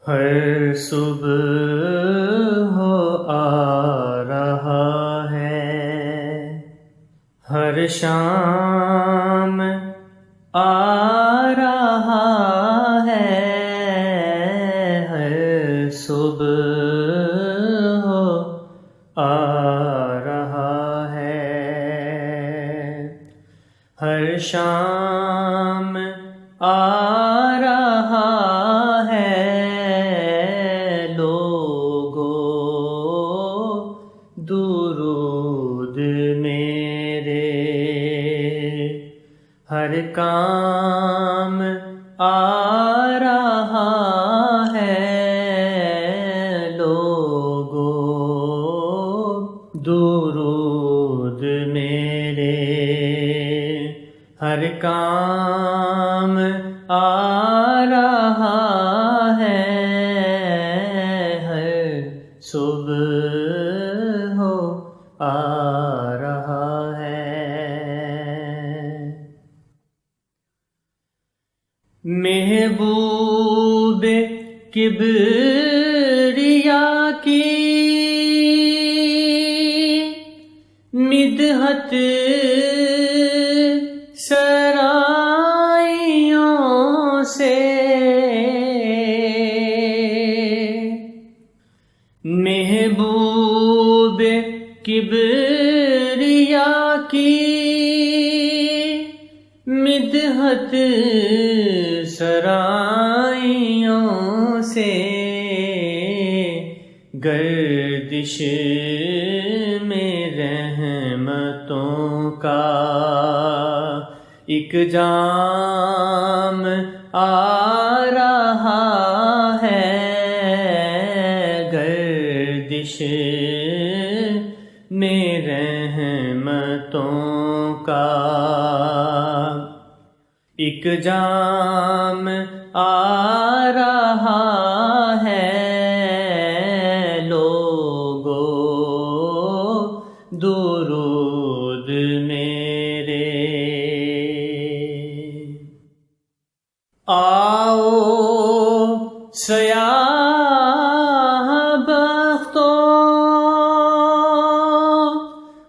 ہر صبح آ رہا ہے، ہر شام آ رہا ہے، ہر صبح آ رہا ہے، ہر شام آ رہا ہے، لوگو درود میرے، ہر کام آ رہا ہے، لوگو درود میرے، ہر کام آ رہا ہے، ہر صبح آ رہا ہے۔ محبوب کبریا کی مدحت سرائیوں سے، محبوب کبریا کی مدحت سرائیوں سے، گردش میں رحمتوں کا ایک جام آ رہا ہے، گردش میں رحمتوں کا ایک جام آ رہا ہے، لوگو درود میرے، آؤ سیاہ بختوں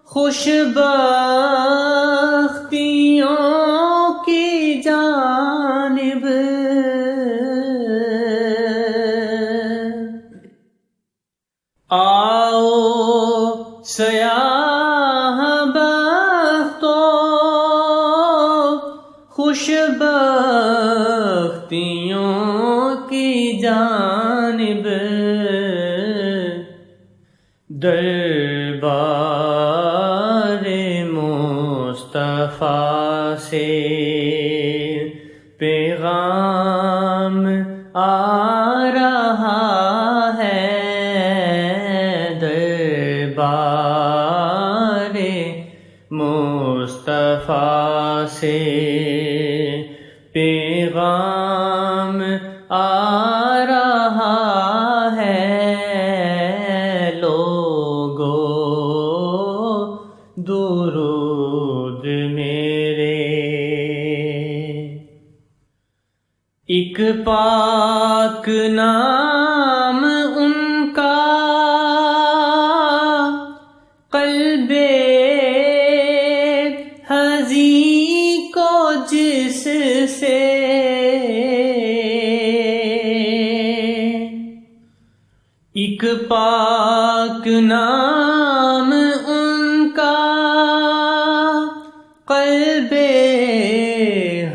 خوش بختیوں کی جانب، آؤ سیاہ بختوں خوش بختیوں کی جانب، دربار مصطفیٰ سے پیغام آ رہا ہے، دربار مصطفیٰ سے پیغام آ رہا ہے، لوگو درود میرے، ایک پاک نام ان کا قلب حزین کو جس سے، ایک پاک نام ان کا قلب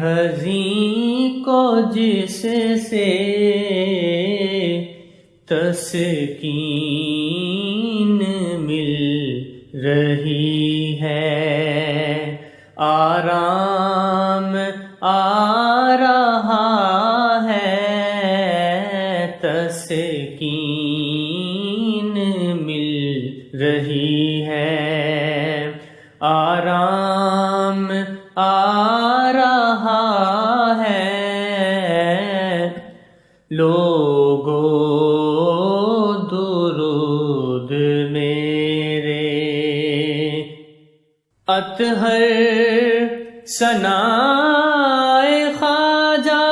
حزین کو جس سے تسکین مل رہی ہے، آرام آ رہا ہے، تسکین مل رہی ہے، آرام آ رہا ہے، لوگو درود میرے، اطہر ثنائے خواجہ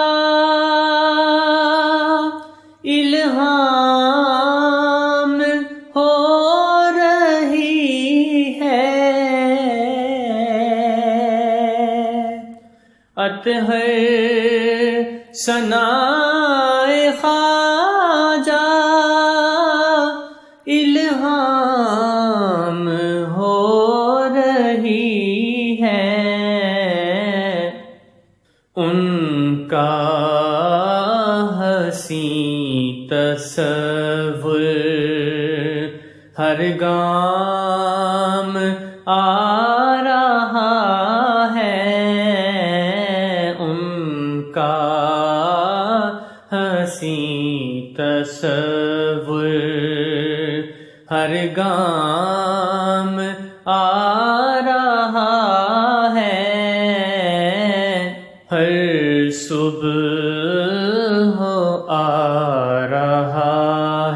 ہے ثنائے خواجہ الہام ہو رہی ہے، ان کا حسین تصور ہر گام آ رہا ہے، ان کا حسین تصور ہر گام آ رہا ہے، ہر صبح آ رہا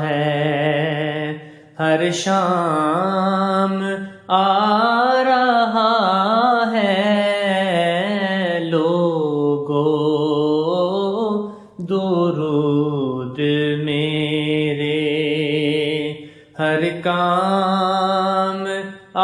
ہے، ہر شام آ رہا ہے، لوگو درود میرے ہر کام آ